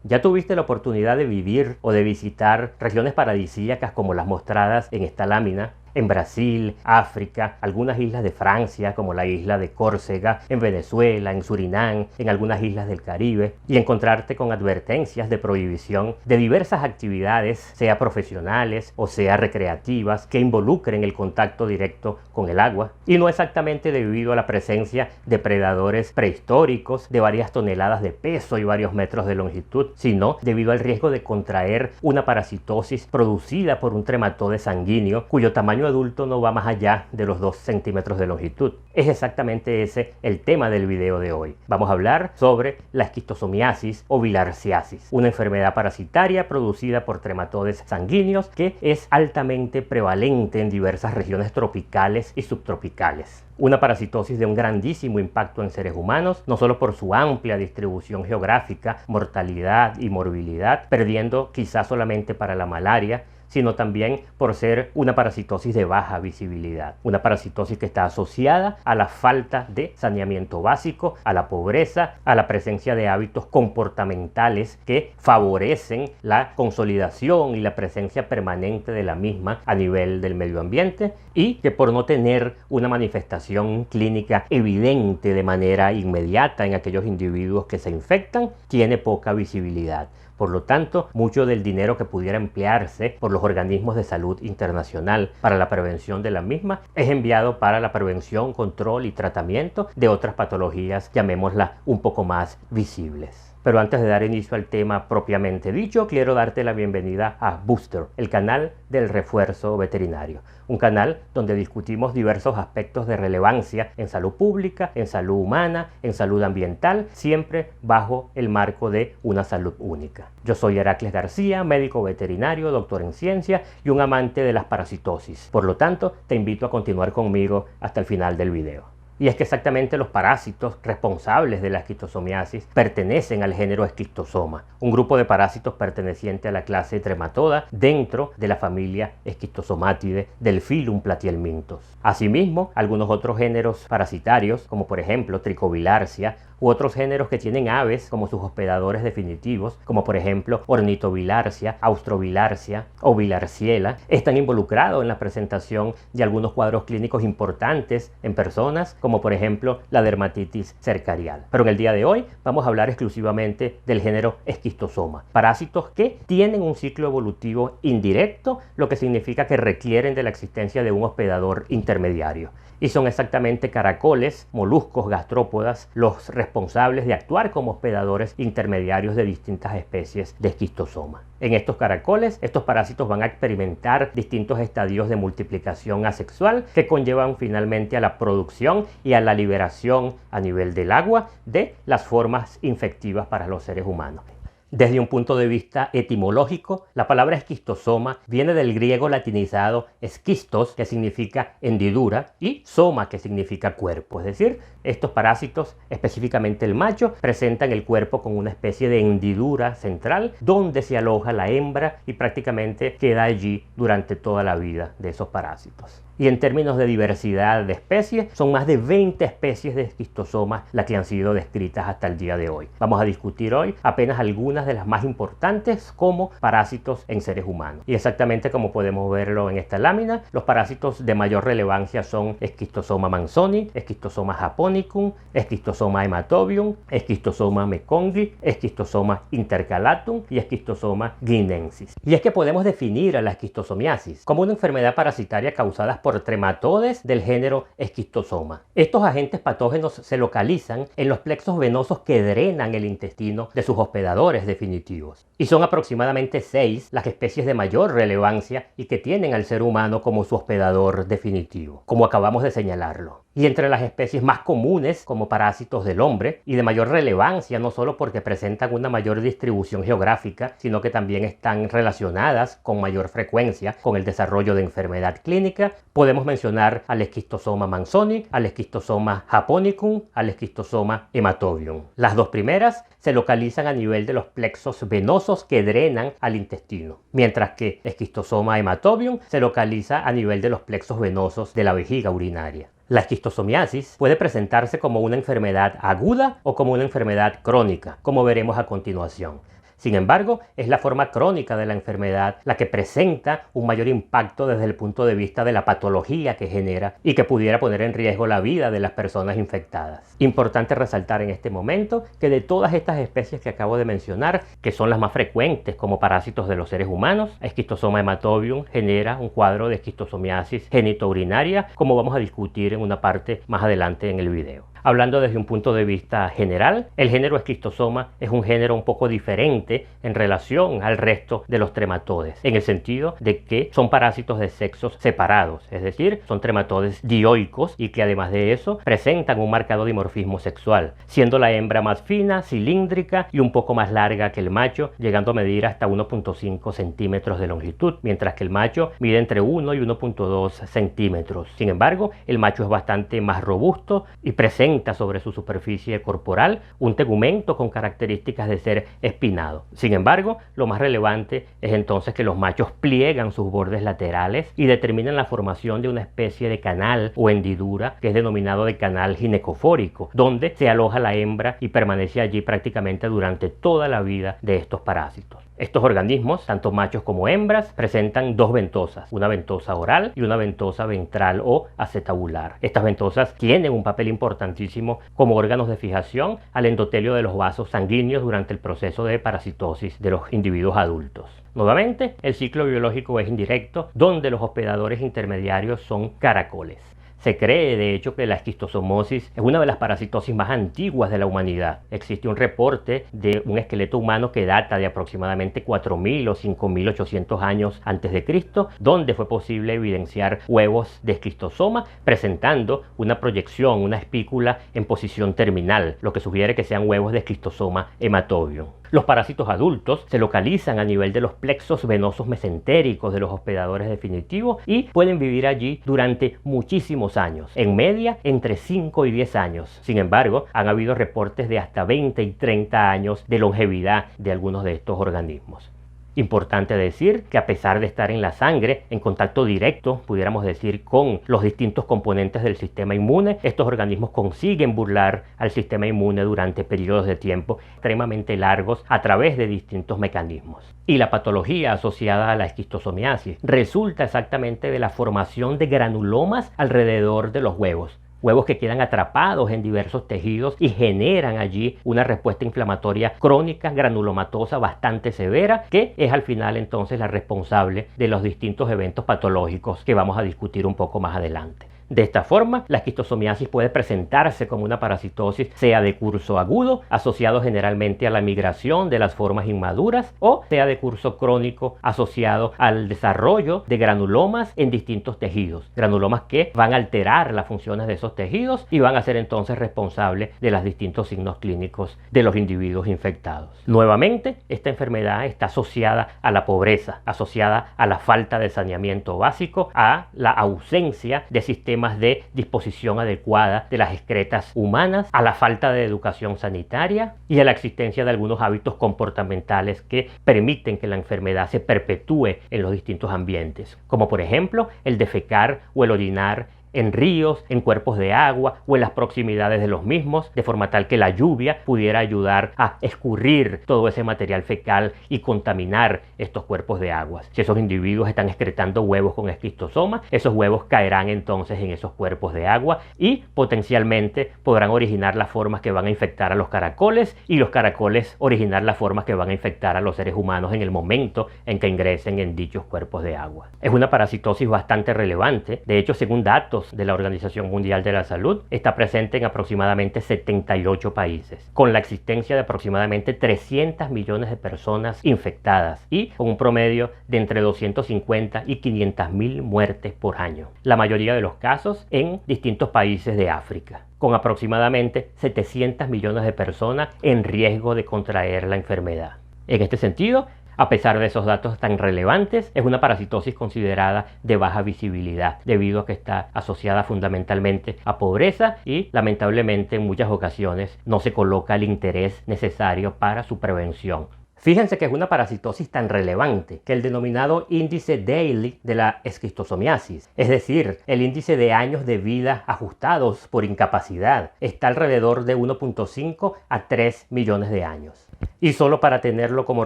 ¿Ya tuviste la oportunidad de vivir o de visitar regiones paradisíacas como las mostradas en esta lámina? En Brasil, África, algunas islas de Francia como la isla de Córcega, en Venezuela, en Surinam, en algunas islas del Caribe, y encontrarte con advertencias de prohibición de diversas actividades, sea profesionales o sea recreativas, que involucren el contacto directo con el agua, y no exactamente debido a la presencia de predadores prehistóricos de varias toneladas de peso y varios metros de longitud, sino debido al riesgo de contraer una parasitosis producida por un trematode sanguíneo cuyo tamaño adulto no va más allá de los 2 centímetros de longitud. Es exactamente ese el tema del video de hoy. Vamos a hablar sobre la esquistosomiasis o bilharziasis, una enfermedad parasitaria producida por trematodes sanguíneos que es altamente prevalente en diversas regiones tropicales y subtropicales. Una parasitosis de un grandísimo impacto en seres humanos, no solo por su amplia distribución geográfica, mortalidad y morbilidad, perdiendo quizás solamente para la malaria, sino también por ser una parasitosis de baja visibilidad. Una parasitosis que está asociada a la falta de saneamiento básico, a la pobreza, a la presencia de hábitos comportamentales que favorecen la consolidación y la presencia permanente de la misma a nivel del medio ambiente, y que por no tener una manifestación clínica evidente de manera inmediata en aquellos individuos que se infectan, tiene poca visibilidad. Por lo tanto, mucho del dinero que pudiera emplearse por los organismos de salud internacional para la prevención de la misma es enviado para la prevención, control y tratamiento de otras patologías, llamémoslas un poco más visibles. Pero antes de dar inicio al tema propiamente dicho, quiero darte la bienvenida a Booster, el canal del refuerzo veterinario. Un canal donde discutimos diversos aspectos de relevancia en salud pública, en salud humana, en salud ambiental, siempre bajo el marco de una salud única. Yo soy Heracles García, médico veterinario, doctor en ciencia y un amante de las parasitosis. Por lo tanto, te invito a continuar conmigo hasta el final del video. Y es que exactamente los parásitos responsables de la esquistosomiasis pertenecen al género Schistosoma, un grupo de parásitos perteneciente a la clase Trematoda dentro de la familia Schistosomatidae del filum Platyhelminthus. Asimismo, algunos otros géneros parasitarios, como por ejemplo Trichobilharzia, u otros géneros que tienen aves como sus hospedadores definitivos, como por ejemplo Ornithobilharzia, Austrobilharzia o Bilharziella, están involucrados en la presentación de algunos cuadros clínicos importantes en personas, como por ejemplo la dermatitis cercarial. Pero en el día de hoy vamos a hablar exclusivamente del género Schistosoma, parásitos que tienen un ciclo evolutivo indirecto, lo que significa que requieren de la existencia de un hospedador intermediario. Y son exactamente caracoles, moluscos, gastrópodas, los responsables de actuar como hospedadores intermediarios de distintas especies de esquistosoma. En estos caracoles, estos parásitos van a experimentar distintos estadios de multiplicación asexual que conllevan finalmente a la producción y a la liberación a nivel del agua de las formas infectivas para los seres humanos. Desde un punto de vista etimológico, la palabra esquistosoma viene del griego latinizado esquistos, que significa hendidura, y soma, que significa cuerpo. Es decir, estos parásitos, específicamente el macho, presentan el cuerpo con una especie de hendidura central donde se aloja la hembra y prácticamente queda allí durante toda la vida de esos parásitos. Y en términos de diversidad de especies, son más de 20 especies de esquistosomas las que han sido descritas hasta el día de hoy. Vamos a discutir hoy apenas algunas de las más importantes como parásitos en seres humanos. Y exactamente como podemos verlo en esta lámina, los parásitos de mayor relevancia son Schistosoma manzoni, Schistosoma japonicum, Schistosoma hematobium, Schistosoma mekongii, Schistosoma intercalatum y Schistosoma guineensis. Y es que podemos definir a la esquistosomiasis como una enfermedad parasitaria causada por trematodes del género Schistosoma. Estos agentes patógenos se localizan en los plexos venosos que drenan el intestino de sus hospedadores definitivos. Y son aproximadamente 6 las especies de mayor relevancia y que tienen al ser humano como su hospedador definitivo, como acabamos de señalarlo. Y entre las especies más comunes como parásitos del hombre y de mayor relevancia, no solo porque presentan una mayor distribución geográfica, sino que también están relacionadas con mayor frecuencia con el desarrollo de enfermedad clínica, podemos mencionar al Schistosoma manzoni, al Schistosoma japonicum, al Schistosoma hematobium. Las dos primeras se localizan a nivel de los plexos venosos que drenan al intestino, mientras que Schistosoma hematobium se localiza a nivel de los plexos venosos de la vejiga urinaria. La esquistosomiasis puede presentarse como una enfermedad aguda o como una enfermedad crónica, como veremos a continuación. Sin embargo, es la forma crónica de la enfermedad la que presenta un mayor impacto desde el punto de vista de la patología que genera y que pudiera poner en riesgo la vida de las personas infectadas. Importante resaltar en este momento que de todas estas especies que acabo de mencionar, que son las más frecuentes como parásitos de los seres humanos, Schistosoma hematobium genera un cuadro de esquistosomiasis genitourinaria, como vamos a discutir en una parte más adelante en el video. Hablando desde un punto de vista general, el género Schistosoma es un género un poco diferente en relación al resto de los trematodes, en el sentido de que son parásitos de sexos separados, es decir, son trematodes dioicos y que además de eso presentan un marcado dimorfismo sexual, siendo la hembra más fina, cilíndrica y un poco más larga que el macho, llegando a medir hasta 1.5 centímetros de longitud, mientras que el macho mide entre 1 y 1.2 centímetros. Sin embargo, el macho es bastante más robusto y presenta sobre su superficie corporal un tegumento con características de ser espinado. Sin embargo, lo más relevante es entonces que los machos pliegan sus bordes laterales y determinan la formación de una especie de canal o hendidura que es denominado de canal ginecofórico, donde se aloja la hembra y permanece allí prácticamente durante toda la vida de estos parásitos. Estos organismos, tanto machos como hembras, presentan dos ventosas, una ventosa oral y una ventosa ventral o acetabular. Estas ventosas tienen un papel importantísimo como órganos de fijación al endotelio de los vasos sanguíneos durante el proceso de parasitosis de los individuos adultos. Nuevamente, el ciclo biológico es indirecto, donde los hospedadores intermediarios son caracoles. Se cree, de hecho, que la esquistosomosis es una de las parasitosis más antiguas de la humanidad. Existe un reporte de un esqueleto humano que data de aproximadamente 4.000 o 5.800 años antes de Cristo, donde fue posible evidenciar huevos de esquistosoma presentando una proyección, una espícula en posición terminal, lo que sugiere que sean huevos de Schistosoma hematobium. Los parásitos adultos se localizan a nivel de los plexos venosos mesentéricos de los hospedadores definitivos y pueden vivir allí durante muchísimos años, en media entre 5 y 10 años. Sin embargo, han habido reportes de hasta 20 y 30 años de longevidad de algunos de estos organismos. Importante decir que a pesar de estar en la sangre, en contacto directo, pudiéramos decir, con los distintos componentes del sistema inmune, estos organismos consiguen burlar al sistema inmune durante periodos de tiempo extremadamente largos a través de distintos mecanismos. Y la patología asociada a la esquistosomiasis resulta exactamente de la formación de granulomas alrededor de los huevos. Huevos que quedan atrapados en diversos tejidos y generan allí una respuesta inflamatoria crónica granulomatosa bastante severa, que es al final entonces la responsable de los distintos eventos patológicos que vamos a discutir un poco más adelante. De esta forma, la esquistosomiasis puede presentarse como una parasitosis, sea de curso agudo, asociado generalmente a la migración de las formas inmaduras, o sea de curso crónico, asociado al desarrollo de granulomas en distintos tejidos. Granulomas que van a alterar las funciones de esos tejidos y van a ser entonces responsables de los distintos signos clínicos de los individuos infectados. Nuevamente, esta enfermedad está asociada a la pobreza, asociada a la falta de saneamiento básico, a la ausencia de sistemas de disposición adecuada de las excretas humanas, a la falta de educación sanitaria y a la existencia de algunos hábitos comportamentales que permiten que la enfermedad se perpetúe en los distintos ambientes, como por ejemplo el defecar o el orinar en ríos, en cuerpos de agua o en las proximidades de los mismos, de forma tal que la lluvia pudiera ayudar a escurrir todo ese material fecal y contaminar estos cuerpos de aguas. Si esos individuos están excretando huevos con esquistosoma, esos huevos caerán entonces en esos cuerpos de agua y potencialmente podrán originar las formas que van a infectar a los caracoles y los caracoles originar las formas que van a infectar a los seres humanos en el momento en que ingresen en dichos cuerpos de agua. Es una parasitosis bastante relevante. De hecho, según datos de la Organización Mundial de la Salud, está presente en aproximadamente 78 países, con la existencia de aproximadamente 300 millones de personas infectadas y con un promedio de entre 250 y 500.000 muertes por año, la mayoría de los casos en distintos países de África, con aproximadamente 700 millones de personas en riesgo de contraer la enfermedad. En este sentido, a pesar de esos datos tan relevantes, es una parasitosis considerada de baja visibilidad, debido a que está asociada fundamentalmente a pobreza y lamentablemente en muchas ocasiones no se coloca el interés necesario para su prevención. Fíjense que es una parasitosis tan relevante que el denominado índice Daly de la esquistosomiasis, es decir, el índice de años de vida ajustados por incapacidad, está alrededor de 1.5 a 3 millones de años. Y solo para tenerlo como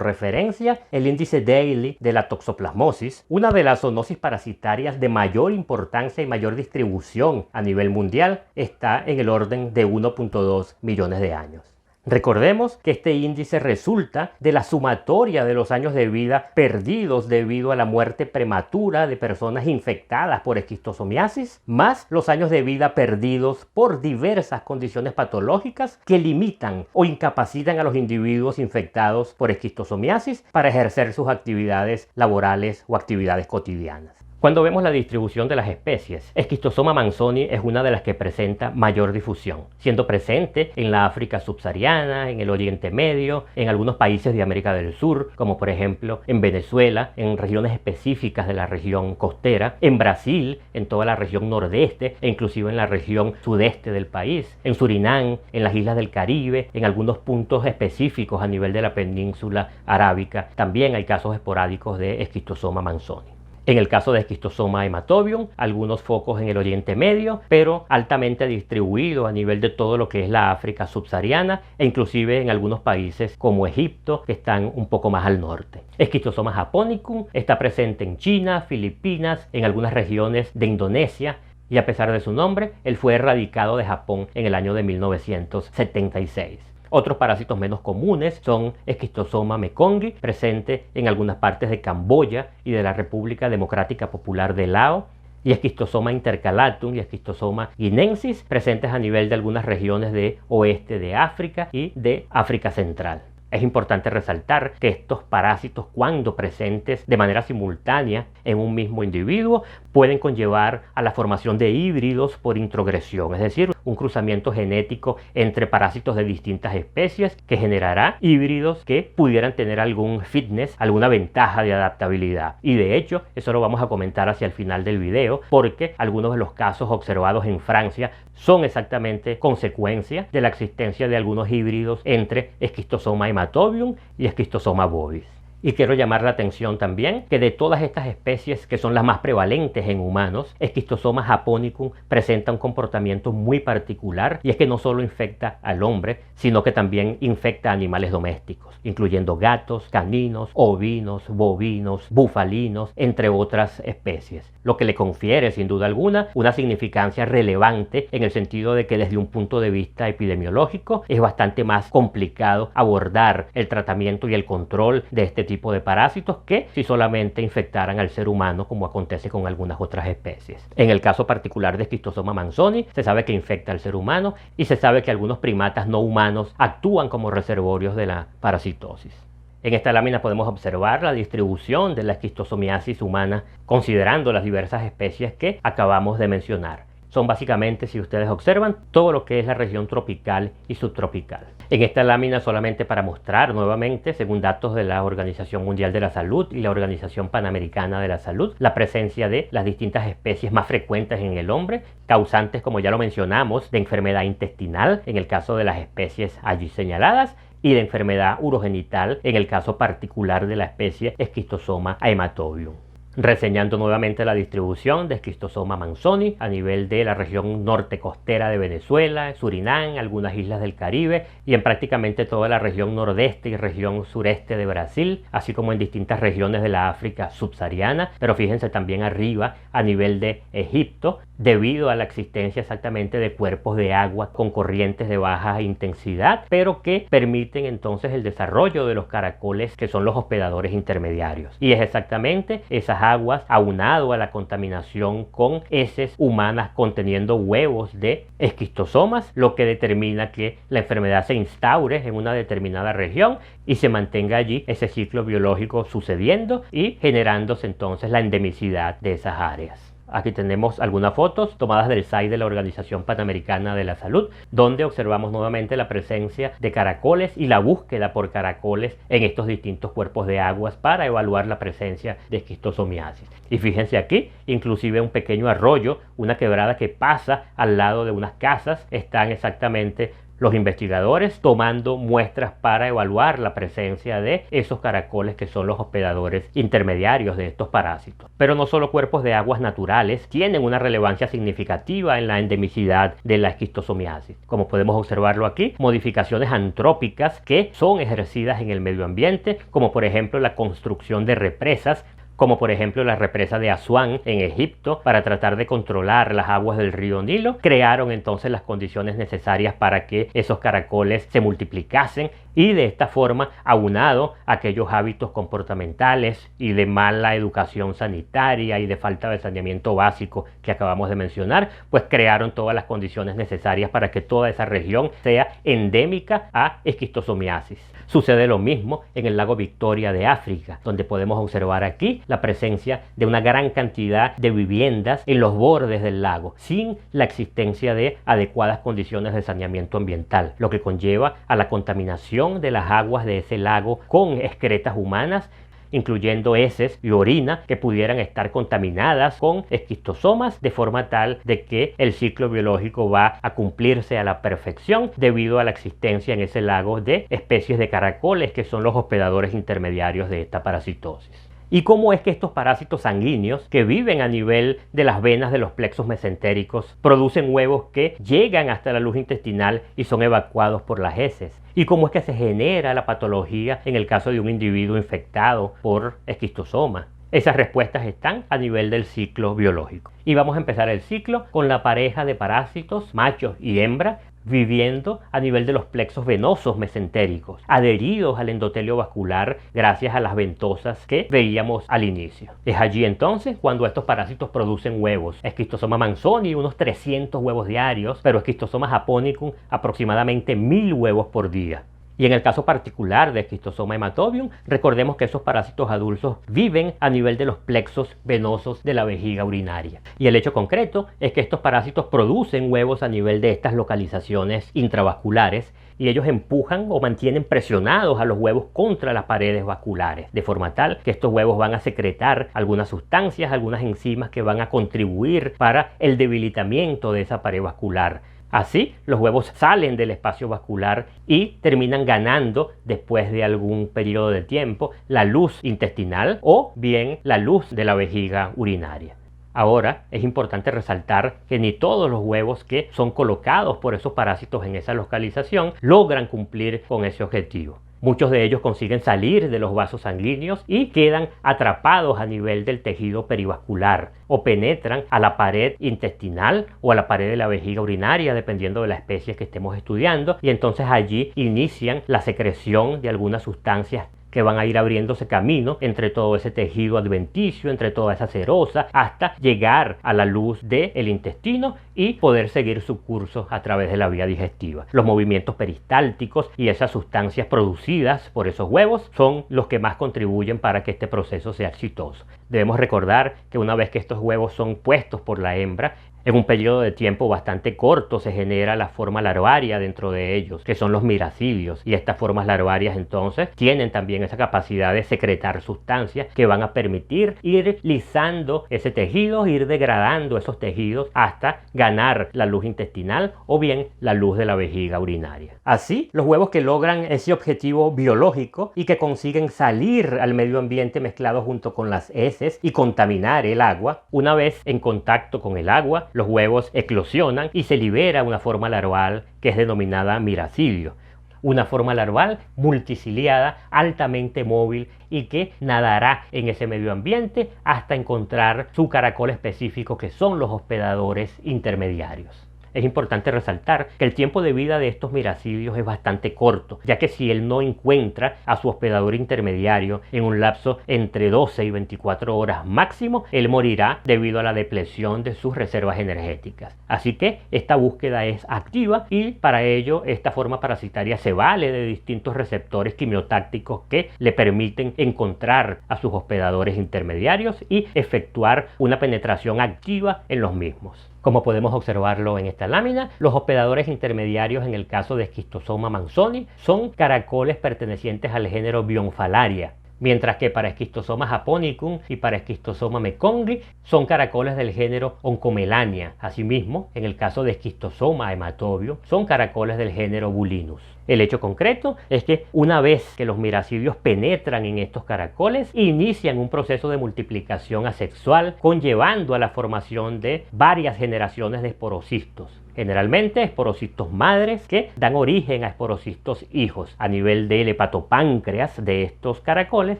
referencia, el índice Daily de la toxoplasmosis, una de las zoonosis parasitarias de mayor importancia y mayor distribución a nivel mundial, está en el orden de 1.2 millones de años. Recordemos que este índice resulta de la sumatoria de los años de vida perdidos debido a la muerte prematura de personas infectadas por esquistosomiasis, más los años de vida perdidos por diversas condiciones patológicas que limitan o incapacitan a los individuos infectados por esquistosomiasis para ejercer sus actividades laborales o actividades cotidianas. Cuando vemos la distribución de las especies, Schistosoma manzoni es una de las que presenta mayor difusión, siendo presente en la África subsahariana, en el Oriente Medio, en algunos países de América del Sur, como por ejemplo en Venezuela, en regiones específicas de la región costera, en Brasil, en toda la región nordeste e inclusive en la región sudeste del país, en Surinam, en las islas del Caribe, en algunos puntos específicos a nivel de la península arábica. También hay casos esporádicos de Schistosoma manzoni. En el caso de Schistosoma hematobium, algunos focos en el Oriente Medio, pero altamente distribuido a nivel de todo lo que es la África subsahariana e inclusive en algunos países como Egipto, que están un poco más al norte. Schistosoma japonicum está presente en China, Filipinas, en algunas regiones de Indonesia, y a pesar de su nombre, él fue erradicado de Japón en el año de 1976. Otros parásitos menos comunes son Schistosoma mekongi, presente en algunas partes de Camboya y de la República Democrática Popular de Laos, y Schistosoma intercalatum y Schistosoma guinensis, presentes a nivel de algunas regiones de oeste de África y de África Central. Es importante resaltar que estos parásitos, cuando presentes de manera simultánea en un mismo individuo, pueden conllevar a la formación de híbridos por introgresión, es decir, un cruzamiento genético entre parásitos de distintas especies que generará híbridos que pudieran tener algún fitness, alguna ventaja de adaptabilidad. Y de hecho, eso lo vamos a comentar hacia el final del video, porque algunos de los casos observados en Francia son exactamente consecuencia de la existencia de algunos híbridos entre Schistosoma hematobium y Schistosoma bovis. Y quiero llamar la atención también que de todas estas especies que son las más prevalentes en humanos, Schistosoma japonicum presenta un comportamiento muy particular, y es que no solo infecta al hombre, sino que también infecta a animales domésticos, incluyendo gatos, caninos, ovinos, bovinos, bufalinos, entre otras especies, lo que le confiere sin duda alguna una significancia relevante en el sentido de que desde un punto de vista epidemiológico es bastante más complicado abordar el tratamiento y el control de este tipo de parásitos que si solamente infectaran al ser humano, como acontece con algunas otras especies. En el caso particular de Schistosoma manzoni, se sabe que infecta al ser humano y se sabe que algunos primatas no humanos actúan como reservorios de la parasitosis. En esta lámina podemos observar la distribución de la esquistosomiasis humana considerando las diversas especies que acabamos de mencionar. Son básicamente, si ustedes observan, todo lo que es la región tropical y subtropical. En esta lámina, solamente para mostrar nuevamente, según datos de la Organización Mundial de la Salud y la Organización Panamericana de la Salud, la presencia de las distintas especies más frecuentes en el hombre, causantes, como ya lo mencionamos, de enfermedad intestinal, en el caso de las especies allí señaladas, y de enfermedad urogenital, en el caso particular de la especie Schistosoma hematobium. Reseñando nuevamente la distribución de Schistosoma manzoni a nivel de la región norte costera de Venezuela, Surinam, algunas islas del Caribe y en prácticamente toda la región nordeste y región sureste de Brasil, así como en distintas regiones de la África subsahariana, pero fíjense también arriba a nivel de Egipto, debido a la existencia exactamente de cuerpos de agua con corrientes de baja intensidad, pero que permiten entonces el desarrollo de los caracoles que son los hospedadores intermediarios. Y es exactamente esas aguas aunado a la contaminación con heces humanas conteniendo huevos de esquistosomas lo que determina que la enfermedad se instaure en una determinada región y se mantenga allí ese ciclo biológico sucediendo y generándose entonces la endemicidad de esas áreas. Aquí tenemos algunas fotos tomadas del site de la Organización Panamericana de la Salud, donde observamos nuevamente la presencia de caracoles y la búsqueda por caracoles en estos distintos cuerpos de aguas para evaluar la presencia de esquistosomiasis. Y fíjense aquí, inclusive un pequeño arroyo, una quebrada que pasa al lado de unas casas, están exactamente Los investigadores tomando muestras para evaluar la presencia de esos caracoles que son los hospedadores intermediarios de estos parásitos. Pero no solo cuerpos de aguas naturales tienen una relevancia significativa en la endemicidad de la esquistosomiasis. Como podemos observarlo aquí, modificaciones antrópicas que son ejercidas en el medio ambiente, como por ejemplo la construcción de represas, como por ejemplo la represa de Asuán en Egipto para tratar de controlar las aguas del río Nilo, crearon entonces las condiciones necesarias para que esos caracoles se multiplicasen y de esta forma, aunado a aquellos hábitos comportamentales y de mala educación sanitaria y de falta de saneamiento básico que acabamos de mencionar, pues crearon todas las condiciones necesarias para que toda esa región sea endémica a esquistosomiasis. Sucede lo mismo en el lago Victoria de África, donde podemos observar aquí la presencia de una gran cantidad de viviendas en los bordes del lago, sin la existencia de adecuadas condiciones de saneamiento ambiental, lo que conlleva a la contaminación de las aguas de ese lago con excretas humanas, incluyendo heces y orina que pudieran estar contaminadas con esquistosomas, de forma tal de que el ciclo biológico va a cumplirse a la perfección debido a la existencia en ese lago de especies de caracoles que son los hospedadores intermediarios de esta parasitosis. ¿Y cómo es que estos parásitos sanguíneos que viven a nivel de las venas de los plexos mesentéricos producen huevos que llegan hasta la luz intestinal y son evacuados por las heces? ¿Y cómo es que se genera la patología en el caso de un individuo infectado por esquistosoma? Esas respuestas están a nivel del ciclo biológico. Y vamos a empezar el ciclo con la pareja de parásitos, machos y hembra, viviendo a nivel de los plexos venosos mesentéricos, adheridos al endotelio vascular gracias a las ventosas que veíamos al inicio. Es allí entonces cuando estos parásitos producen huevos. Esquistosoma manzoni, unos 300 huevos diarios, pero Esquistosoma japonicum, aproximadamente 1000 huevos por día. Y en el caso particular de Esquistosoma hematobium, recordemos que esos parásitos adultos viven a nivel de los plexos venosos de la vejiga urinaria. Y el hecho concreto es que estos parásitos producen huevos a nivel de estas localizaciones intravasculares y ellos empujan o mantienen presionados a los huevos contra las paredes vasculares, de forma tal que estos huevos van a secretar algunas sustancias, algunas enzimas que van a contribuir para el debilitamiento de esa pared vascular. Así, los huevos salen del espacio vascular y terminan ganando, después de algún periodo de tiempo, la luz intestinal o bien la luz de la vejiga urinaria. Ahora, es importante resaltar que ni todos los huevos que son colocados por esos parásitos en esa localización logran cumplir con ese objetivo. Muchos de ellos consiguen salir de los vasos sanguíneos y quedan atrapados a nivel del tejido perivascular o penetran a la pared intestinal o a la pared de la vejiga urinaria, dependiendo de la especie que estemos estudiando, y entonces allí inician la secreción de algunas sustancias que van a ir abriéndose camino entre todo ese tejido adventicio, entre toda esa serosa, hasta llegar a la luz del intestino y poder seguir su curso a través de la vía digestiva. Los movimientos peristálticos y esas sustancias producidas por esos huevos son los que más contribuyen para que este proceso sea exitoso. Debemos recordar que una vez que estos huevos son puestos por la hembra, en un periodo de tiempo bastante corto se genera la forma larvaria dentro de ellos, que son los miracilios, y estas formas larvarias entonces tienen también esa capacidad de secretar sustancias que van a permitir ir lisando ese tejido, ir degradando esos tejidos hasta ganar la luz intestinal o bien la luz de la vejiga urinaria. Así, los huevos que logran ese objetivo biológico y que consiguen salir al medio ambiente mezclados junto con las heces y contaminar el agua, una vez en contacto con el agua, los huevos eclosionan y se libera una forma larval que es denominada miracilio. Una forma larval multiciliada, altamente móvil y que nadará en ese medio ambiente hasta encontrar su caracol específico, que son los hospedadores intermediarios. Es importante resaltar que el tiempo de vida de estos miracilios es bastante corto, ya que si él no encuentra a su hospedador intermediario en un lapso entre 12 y 24 horas máximo, él morirá debido a la depleción de sus reservas energéticas. Así que esta búsqueda es activa y para ello esta forma parasitaria se vale de distintos receptores quimiotácticos que le permiten encontrar a sus hospedadores intermediarios y efectuar una penetración activa en los mismos. Como podemos observarlo en esta lámina, los hospedadores intermediarios en el caso de Esquistosoma manzoni son caracoles pertenecientes al género Bionfalaria. mientras que para Schistosoma japonicum y para Schistosoma mekongii son caracoles del género Oncomelania. Asimismo, en el caso de Schistosoma hematobio, son caracoles del género Bulinus. El hecho concreto es que una vez que los miracidios penetran en estos caracoles, inician un proceso de multiplicación asexual, conllevando a la formación de varias generaciones de esporocistos. Generalmente esporocistos madres que dan origen a esporocistos hijos. A nivel del hepatopáncreas de estos caracoles,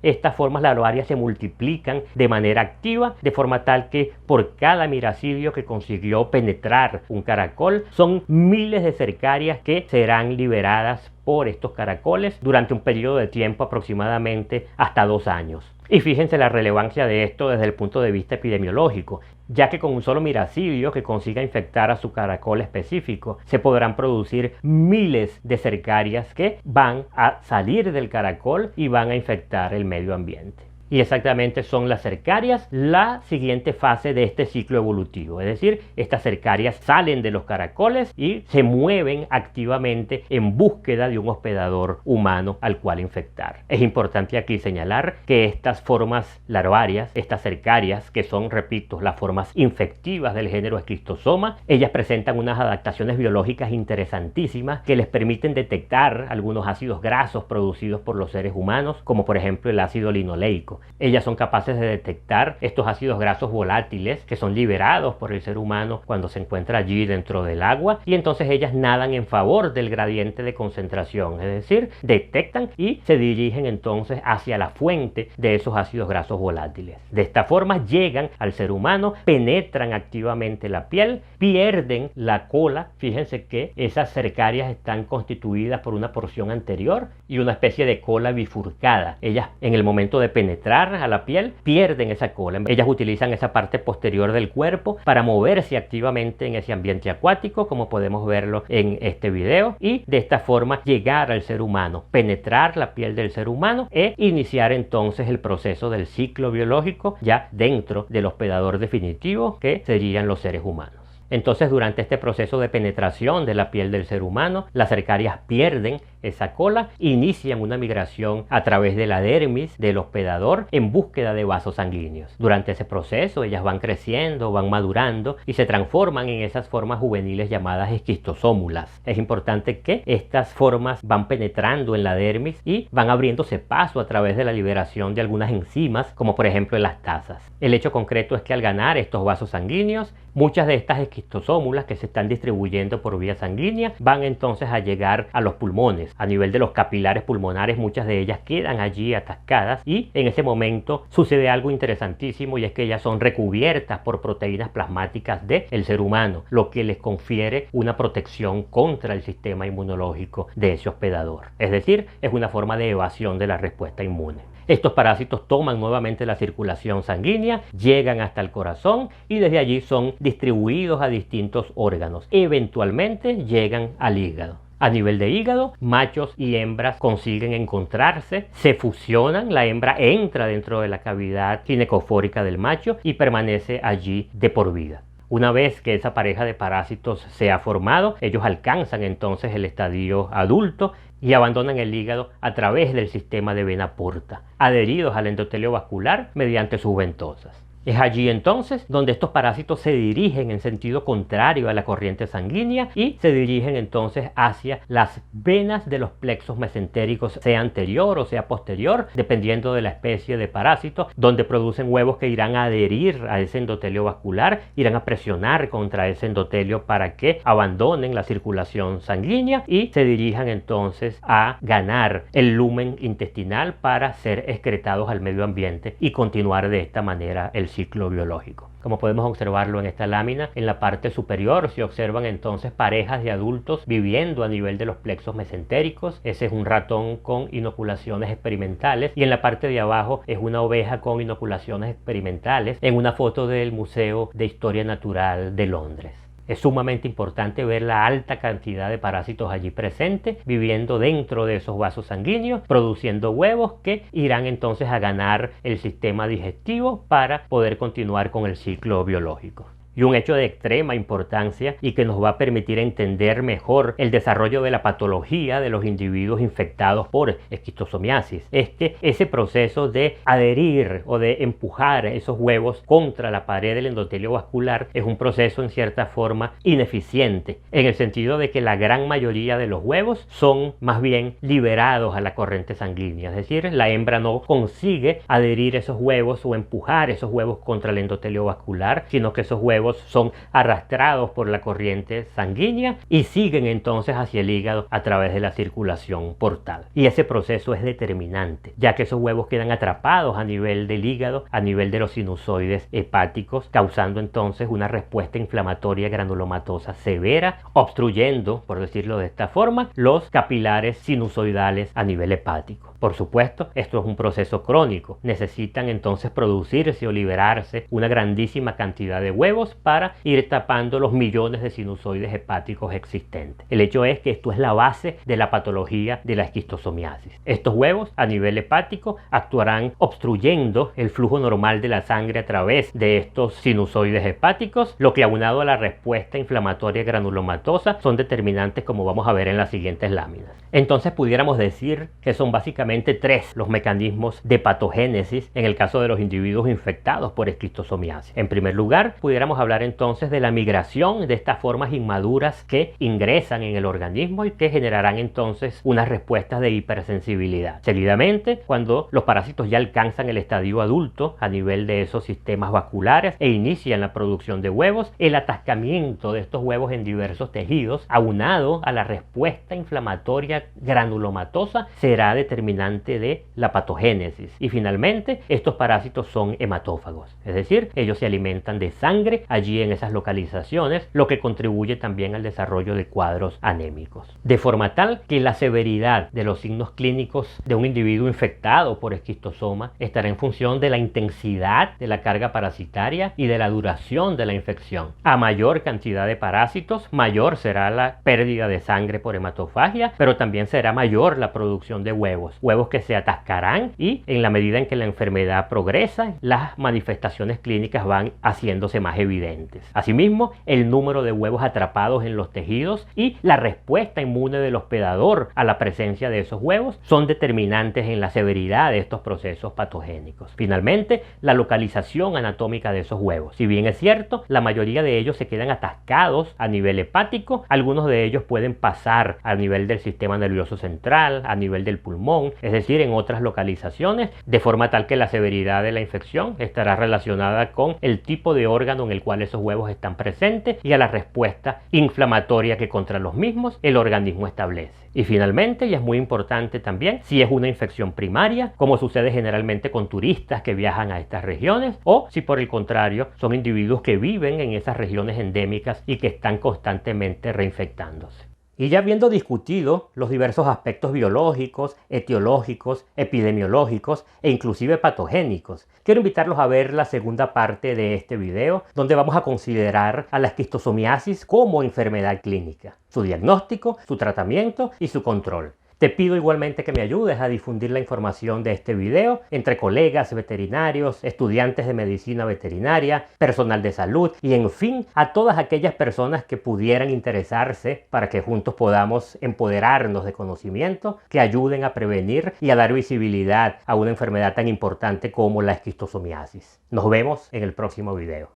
estas formas larvarias se multiplican de manera activa, de forma tal que por cada miracidio que consiguió penetrar un caracol, son miles de cercarias que serán liberadas por estos caracoles durante un periodo de tiempo aproximadamente hasta 2 años. Y fíjense la relevancia de esto desde el punto de vista epidemiológico, ya que con un solo miracidio que consiga infectar a su caracol específico, se podrán producir miles de cercarias que van a salir del caracol y van a infectar el medio ambiente. Y exactamente son las cercarias la siguiente fase de este ciclo evolutivo. Es decir, estas cercarias salen de los caracoles y se mueven activamente en búsqueda de un hospedador humano al cual infectar. Es importante aquí señalar que estas formas larvarias, estas cercarias, que son, repito, las formas infectivas del género Schistosoma, ellas presentan unas adaptaciones biológicas interesantísimas que les permiten detectar algunos ácidos grasos producidos por los seres humanos, como por ejemplo el ácido linoleico. Ellas son capaces de detectar estos ácidos grasos volátiles que son liberados por el ser humano cuando se encuentra allí dentro del agua, y entonces ellas nadan en favor del gradiente de concentración, es decir, detectan y se dirigen entonces hacia la fuente de esos ácidos grasos volátiles. De esta forma llegan al ser humano, penetran activamente la piel, pierden la cola. Fíjense que esas cercarias están constituidas por una porción anterior y una especie de cola bifurcada. Ellas, en el momento de penetrar a la piel, pierden esa cola. Ellas utilizan esa parte posterior del cuerpo para moverse activamente en ese ambiente acuático, como podemos verlo en este video, y de esta forma llegar al ser humano, penetrar la piel del ser humano e iniciar entonces el proceso del ciclo biológico ya dentro del hospedador definitivo, que serían los seres humanos. Entonces, durante este proceso de penetración de la piel del ser humano, las cercarias pierden esa cola, inician una migración a través de la dermis del hospedador en búsqueda de vasos sanguíneos. Durante ese proceso, ellas van creciendo, van madurando y se transforman en esas formas juveniles llamadas esquistosómulas. Es importante que estas formas van penetrando en la dermis y van abriéndose paso a través de la liberación de algunas enzimas, como por ejemplo elastasas. El hecho concreto es que al ganar estos vasos sanguíneos, muchas de estas esquistosómulas que se están distribuyendo por vía sanguínea van entonces a llegar a los pulmones. A nivel de los capilares pulmonares, muchas de ellas quedan allí atascadas y en ese momento sucede algo interesantísimo, y es que ellas son recubiertas por proteínas plasmáticas del ser humano, lo que les confiere una protección contra el sistema inmunológico de ese hospedador. Es decir, es una forma de evasión de la respuesta inmune. Estos parásitos toman nuevamente la circulación sanguínea, llegan hasta el corazón y desde allí son distribuidos a distintos órganos. Eventualmente llegan al hígado. A nivel de hígado, machos y hembras consiguen encontrarse, se fusionan, la hembra entra dentro de la cavidad ginecofórica del macho y permanece allí de por vida. Una vez que esa pareja de parásitos se ha formado, ellos alcanzan entonces el estadio adulto y abandonan el hígado a través del sistema de vena porta, adheridos al endotelio vascular mediante sus ventosas. Es allí entonces donde estos parásitos se dirigen en sentido contrario a la corriente sanguínea y se dirigen entonces hacia las venas de los plexos mesentéricos, sea anterior o sea posterior, dependiendo de la especie de parásito, donde producen huevos que irán a adherir a ese endotelio vascular, irán a presionar contra ese endotelio para que abandonen la circulación sanguínea y se dirijan entonces a ganar el lumen intestinal para ser excretados al medio ambiente y continuar de esta manera el ciclo biológico. Como podemos observarlo en esta lámina, en la parte superior se observan entonces parejas de adultos viviendo a nivel de los plexos mesentéricos. Ese es un ratón con inoculaciones experimentales y en la parte de abajo es una oveja con inoculaciones experimentales en una foto del Museo de Historia Natural de Londres. Es sumamente importante ver la alta cantidad de parásitos allí presentes, viviendo dentro de esos vasos sanguíneos, produciendo huevos que irán entonces a ganar el sistema digestivo para poder continuar con el ciclo biológico. y un hecho de extrema importancia y que nos va a permitir entender mejor el desarrollo de la patología de los individuos infectados por esquistosomiasis es que ese proceso de adherir o de empujar esos huevos contra la pared del endotelio vascular es un proceso en cierta forma ineficiente, en el sentido de que la gran mayoría de los huevos son más bien liberados a la corriente sanguínea, es decir, la hembra no consigue adherir esos huevos o empujar esos huevos contra el endotelio vascular, sino que esos huevos son arrastrados por la corriente sanguínea y siguen entonces hacia el hígado a través de la circulación portal. Y ese proceso es determinante, ya que esos huevos quedan atrapados a nivel del hígado, a nivel de los sinusoides hepáticos, causando entonces una respuesta inflamatoria granulomatosa severa, obstruyendo, por decirlo de esta forma, los capilares sinusoidales a nivel hepático. Por supuesto, esto es un proceso crónico. Necesitan entonces producirse o liberarse una grandísima cantidad de huevos para ir tapando los millones de sinusoides hepáticos existentes. El hecho es que esto es la base de la patología de la esquistosomiasis. Estos huevos a nivel hepático actuarán obstruyendo el flujo normal de la sangre a través de estos sinusoides hepáticos, lo que aunado a la respuesta inflamatoria granulomatosa son determinantes, como vamos a ver en las siguientes láminas. Entonces pudiéramos decir que son básicamente tres los mecanismos de patogénesis en el caso de los individuos infectados por esquistosomiasis. En primer lugar, pudiéramos hablar entonces de la migración de estas formas inmaduras que ingresan en el organismo y que generarán entonces unas respuestas de hipersensibilidad. Seguidamente, cuando los parásitos ya alcanzan el estadio adulto a nivel de esos sistemas vasculares e inician la producción de huevos, el atascamiento de estos huevos en diversos tejidos, aunado a la respuesta inflamatoria granulomatosa, será determinante de la patogénesis. Y finalmente, estos parásitos son hematófagos, es decir, ellos se alimentan de sangre allí en esas localizaciones, lo que contribuye también al desarrollo de cuadros anémicos. De forma tal que la severidad de los signos clínicos de un individuo infectado por esquistosoma estará en función de la intensidad de la carga parasitaria y de la duración de la infección. A mayor cantidad de parásitos, mayor será la pérdida de sangre por hematofagia, pero también será mayor la producción de huevos que se atascarán y en la medida en que la enfermedad progresa, las manifestaciones clínicas van haciéndose más evidentes. Asimismo, el número de huevos atrapados en los tejidos y la respuesta inmune del hospedador a la presencia de esos huevos son determinantes en la severidad de estos procesos patogénicos. Finalmente, la localización anatómica de esos huevos. Si bien es cierto, la mayoría de ellos se quedan atascados a nivel hepático, algunos de ellos pueden pasar a nivel del sistema nervioso central, a nivel del pulmón, es decir, en otras localizaciones, de forma tal que la severidad de la infección estará relacionada con el tipo de órgano en el cual esos huevos están presentes y a la respuesta inflamatoria que contra los mismos el organismo establece. Y finalmente, y es muy importante también, si es una infección primaria, como sucede generalmente con turistas que viajan a estas regiones, o si por el contrario son individuos que viven en esas regiones endémicas y que están constantemente reinfectándose. Y ya habiendo discutido los diversos aspectos biológicos, etiológicos, epidemiológicos e inclusive patogénicos, quiero invitarlos a ver la segunda parte de este video, donde vamos a considerar a la esquistosomiasis como enfermedad clínica, su diagnóstico, su tratamiento y su control. Te pido igualmente que me ayudes a difundir la información de este video entre colegas veterinarios, estudiantes de medicina veterinaria, personal de salud y en fin a todas aquellas personas que pudieran interesarse para que juntos podamos empoderarnos de conocimiento que ayuden a prevenir y a dar visibilidad a una enfermedad tan importante como la esquistosomiasis. Nos vemos en el próximo video.